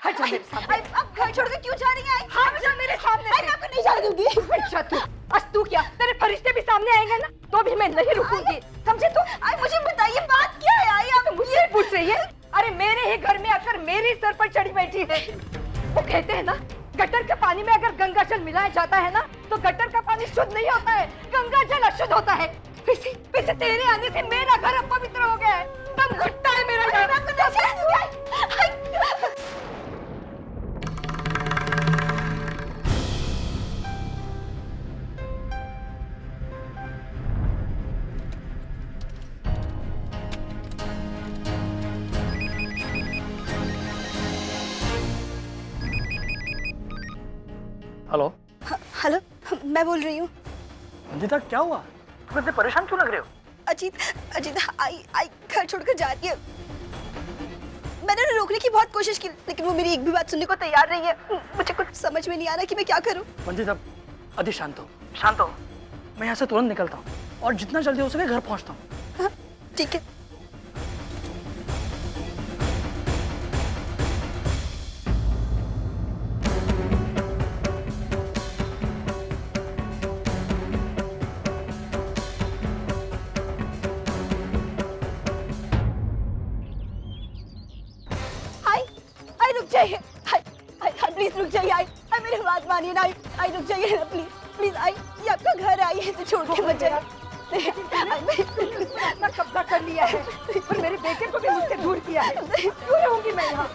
हट जा मेरे सामने। आप घर छोड़ के क्यों जा रही हैं? हट जा मेरे सामने से। मैं आपको नहीं जाने दूंगी। हट जा तू। आज तू क्या, तेरे फरिश्ते भी सामने आएंगे ना, तो भी मैं नहीं रुकूंगी, समझे तू? मुझे बताइए बात क्या है? आई आप मुझसे पूछ रही है? अरे मेरे ही घर में आकर मेरे सर पर चढ़ी बैठी है। वो कहते हैं ना, गटर के पानी में अगर गंगा जल मिलाया जाता है ना, तो गटर का पानी शुद्ध नहीं होता है, गंगा जल अशुद्ध होता है। वैसे तेरे आने से मेरा घर अपवित्र हो गया है। तब घुटता है मेरा घर। हेलो। हेलो, मैं बोल रही हूँ। अंजिता क्या हुआ? तुम इतने परेशान क्यों लग रहे हो? अजीत आई घर छोड़कर जा रही है। मैंने उन्हें रोकने की बहुत कोशिश की, लेकिन वो मेरी एक भी बात सुनने को तैयार नहीं है। मुझे कुछ समझ में नहीं आ रहा कि मैं क्या करूं। अंजिता अति शांत हो। मैं यहाँ से तुरंत निकलता हूँ और जितना जल्दी हो सके घर पहुँचता हूँ। ठीक है। प्लीज रुक जाइए। आई मेरी बात मानिए ना। आई रुक जाइए ना, प्लीज। आई ये आपका घर आई है, तो छोड़ के मत जाइए। अपना कब्जा कर लिया है और मेरे बेटे को भी मुझसे दूर किया है। क्यों रहूंगी मैं यहाँ?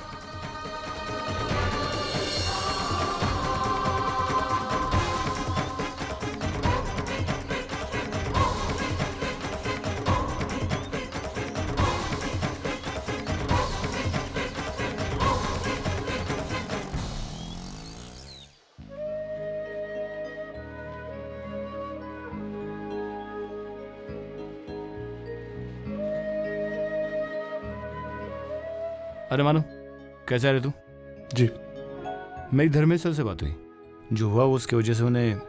अरे मानो, कैसा है तू? जी मेरी धर्मेश सर से बात हुई, जो हुआ उसकी वजह से उन्हें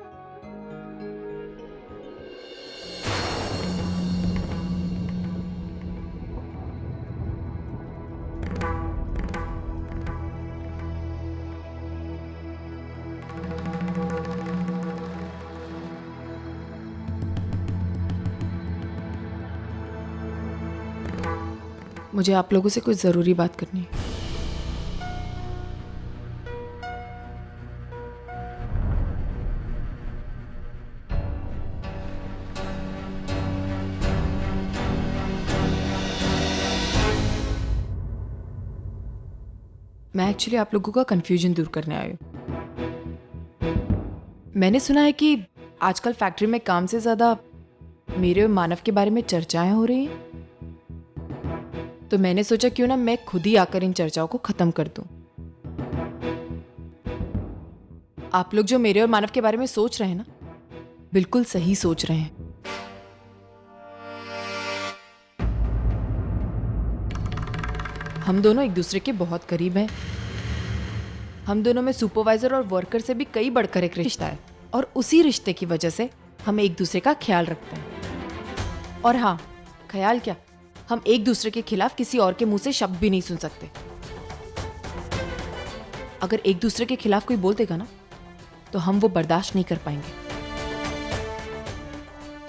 मुझे आप लोगों से कुछ जरूरी बात करनी है। मैं एक्चुअली आप लोगों का कंफ्यूजन दूर करने आई हूँ। मैंने सुना है कि आजकल फैक्ट्री में काम से ज्यादा मेरे और मानव के बारे में चर्चाएं हो रही हैं। तो मैंने सोचा क्यों ना मैं खुद ही आकर इन चर्चाओं को खत्म कर दूं। आप लोग जो मेरे और मानव के बारे में सोच रहे हैं ना, बिल्कुल सही सोच रहे हैं। हम दोनों एक दूसरे के बहुत करीब हैं। हम दोनों में सुपरवाइजर और वर्कर से भी कई बढ़कर एक रिश्ता है, और उसी रिश्ते की वजह से हम एक दूसरे का ख्याल रखते हैं। और हाँ, ख्याल क्या, हम एक दूसरे के खिलाफ किसी और के मुंह से शब्द भी नहीं सुन सकते। अगर एक दूसरे के खिलाफ कोई बोल देगा ना, तो हम वो बर्दाश्त नहीं कर पाएंगे।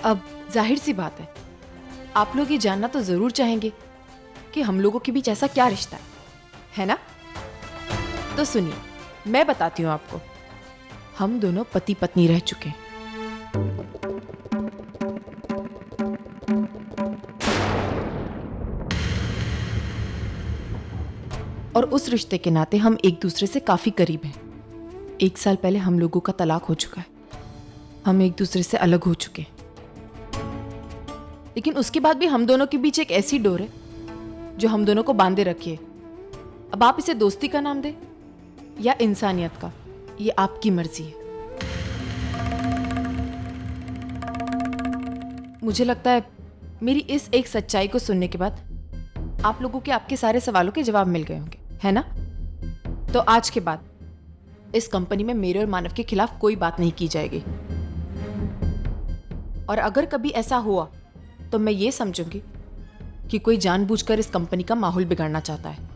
अब जाहिर सी बात है, आप लोग ये जानना तो जरूर चाहेंगे कि हम लोगों के बीच ऐसा क्या रिश्ता है ना? तो सुनिए, मैं बताती हूँ आपको। हम दोनों पति पत्नी रह चुके हैं। और उस रिश्ते के नाते हम एक दूसरे से काफी करीब हैं। 1 साल पहले हम लोगों का तलाक हो चुका है। हम एक दूसरे से अलग हो चुके हैं, लेकिन उसके बाद भी हम दोनों के बीच एक ऐसी डोर है जो हम दोनों को बांधे रखी है। अब आप इसे दोस्ती का नाम दें या इंसानियत का, ये आपकी मर्जी है। मुझे लगता है मेरी इस एक सच्चाई को सुनने के बाद आप लोगों के आपके सारे सवालों के जवाब मिल गए होंगे, है ना? तो आज के बाद इस कंपनी में मेरे और मानव के खिलाफ कोई बात नहीं की जाएगी। और अगर कभी ऐसा हुआ तो मैं ये समझूंगी कि कोई जानबूझकर इस कंपनी का माहौल बिगाड़ना चाहता है।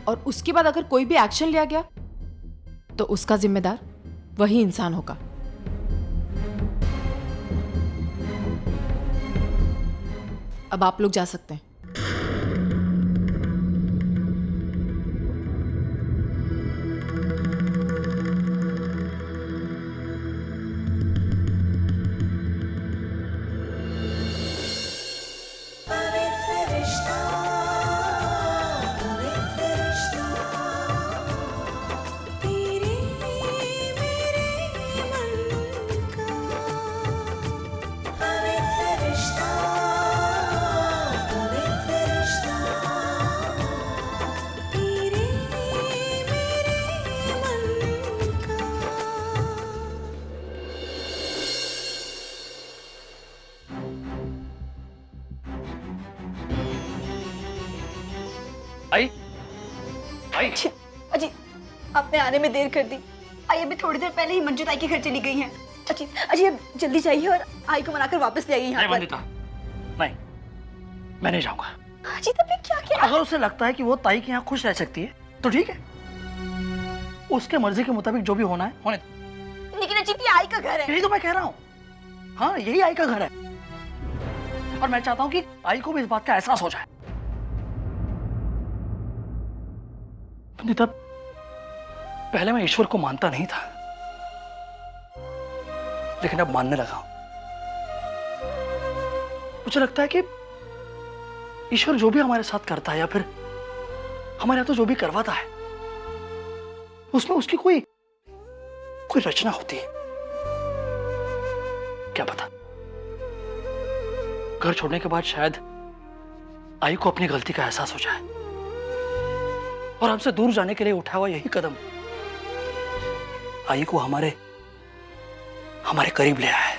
और उसके बाद अगर कोई भी एक्शन लिया गया तो उसका जिम्मेदार वही इंसान होगा। अब आप लोग जा सकते हैं। आई आई अजी आपने आने में देर कर दी। आई अभी थोड़ी देर पहले ही मंजू ताई के घर चली गई हैं। अजी अजी अब जल्दी जाइए और आई को मनाकर वापस ले आइए यहाँ नहीं पर। वंदिता, नहीं, मैं नहीं जाऊंगा। अजी तब क्या किया? अगर उसे लगता है कि वो ताई के यहाँ खुश रह सकती है तो ठीक है, उसके मर्जी के मुताबिक जो भी होना है होने दो। लेकिन अजी ये आई का घर है। यही तो मैं कह रहा हूँ। हाँ, यही आई का घर है और मैं चाहता हूँ कि आई को भी इस बात का एहसास हो जाए। वंदिता, पहले मैं ईश्वर को मानता नहीं था, लेकिन अब मानने लगा हूं। मुझे लगता है कि ईश्वर जो भी हमारे साथ करता है या फिर हमारे यहाँ तो जो भी करवाता है, उसमें उसकी कोई रचना होती है। क्या पता, घर छोड़ने के बाद शायद आई को अपनी गलती का एहसास हो जाए और हमसे दूर जाने के लिए उठा हुआ यही कदम आई को हमारे करीब ले आया है।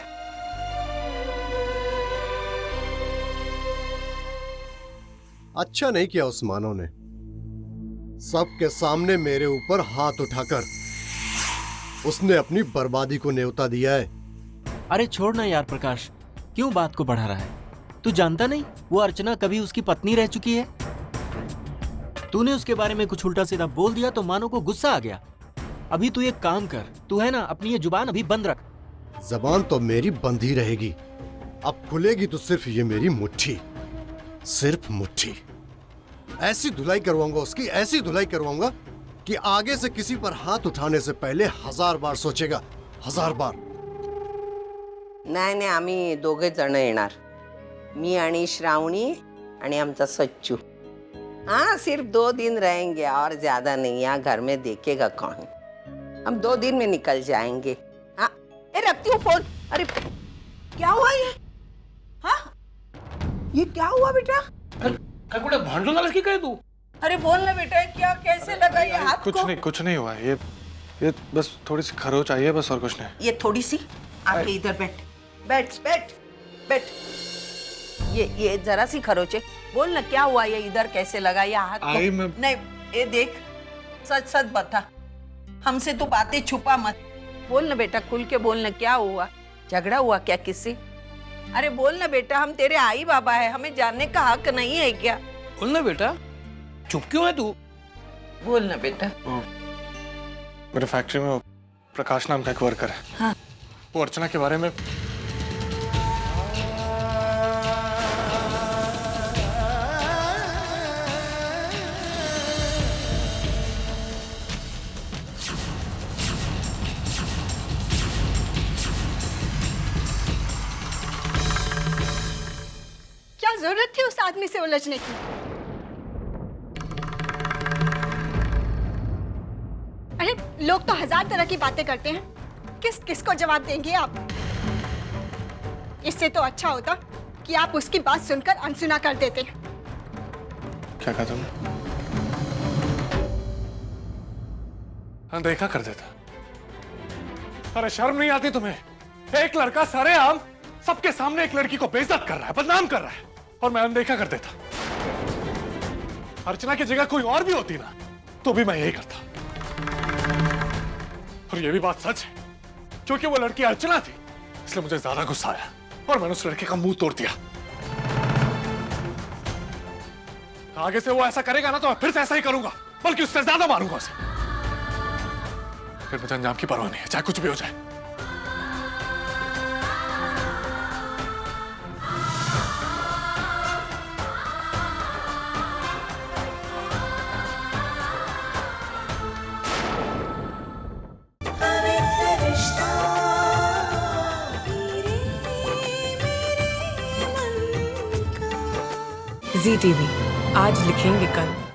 अच्छा नहीं किया उस मानव ने, सबके सामने मेरे ऊपर हाथ उठाकर उसने अपनी बर्बादी को न्योता दिया है। अरे छोड़ ना यार प्रकाश, क्यों बात को बढ़ा रहा है? तू जानता नहीं वो अर्चना कभी उसकी पत्नी रह चुकी है। तूने उसके बारे में कुछ उल्टा सीधा बोल दिया तो मानो को गुस्सा आ गया। अभी तू एक काम कर, तू है ना अपनी ये जुबान अभी बंद रख। जबान तो मेरी बंद ही रहेगी, अब खुलेगी तो सिर्फ ये मेरी मुट्ठी, सिर्फ मुट्ठी। ऐसी धुलाई करवाऊंगा उसकी, ऐसी धुलाई करवाऊंगा कि आगे से किसी पर हाथ उठाने से पहले 1000 बार सोचेगा, 1000 बार। नाही नाही, आम्ही दोघे जण येणार, मी आणि श्रावणी आणि आमचा सच्चू। हाँ, सिर्फ 2 दिन रहेंगे और ज्यादा नहीं। यहाँ घर में देखेगा कौन? हम 2 दिन में निकल जाएंगे। हाँ, रखती हूँ फोन। अरे क्या हुआ ये? हाँ, ये क्या हुआ बेटा? भांडो ना लड़की कहे तू। अरे बोल ना बेटा, क्या कैसे लगा ये हाथ को? कुछ नहीं हुआ, ये बस थोड़ी सी खरोच आई है, बस और कुछ नहीं। ये थोड़ी सी आके इधर बैठ बैठ बैठ बैठ। ये जरा सी खरोच है। बोल ना क्या हुआ, ये इधर कैसे लगा ये हाथ को? नहीं, ये देख, सच सच बता, हमसे तू बातें छुपा मत। बोल ना बेटा, खुल के बोल ना, क्या हुआ? झगड़ा हुआ क्या किससे? अरे बोल ना बेटा, हम तेरे आई बाबा है, हमें जानने का हक नहीं है क्या? बोल ना बेटा, चुप क्यों है तू? बोल ना बेटा। मेरे फैक्ट्री में प्रकाश नाम का एक वर्कर है। हाँ। वो अर्चना के बारे में क्या जरूरत थी उस आदमी से उलझने की? अरे लोग तो 1000 तरह की बातें करते हैं, किसको जवाब देंगे आप? इससे तो अच्छा होता कि आप उसकी बात सुनकर अनसुना कर देते। क्या कहा तुमने? अनदेखा कर देता। अरे शर्म नहीं आती तुम्हें? एक लड़का सरेआम सबके सामने एक लड़की को बेइज्जत कर रहा है, बदनाम कर रहा है, और मैं अनदेखा कर देता। अर्चना की जगह कोई और भी होती ना तो भी मैं यही करता। और ये भी बात सच है, क्योंकि वो लड़की अर्चना थी इसलिए मुझे ज्यादा गुस्सा आया और मैंने उस लड़के का मुंह तोड़ दिया। आगे से वो ऐसा करेगा ना तो मैं फिर से ऐसा ही करूंगा। बल्कि उससे ज्यादा मारूंगा उसे। फिर मुझे अंजाम की परवाह नहीं है, चाहे कुछ भी हो जाए। ZTV, आज लिखेंगे कल।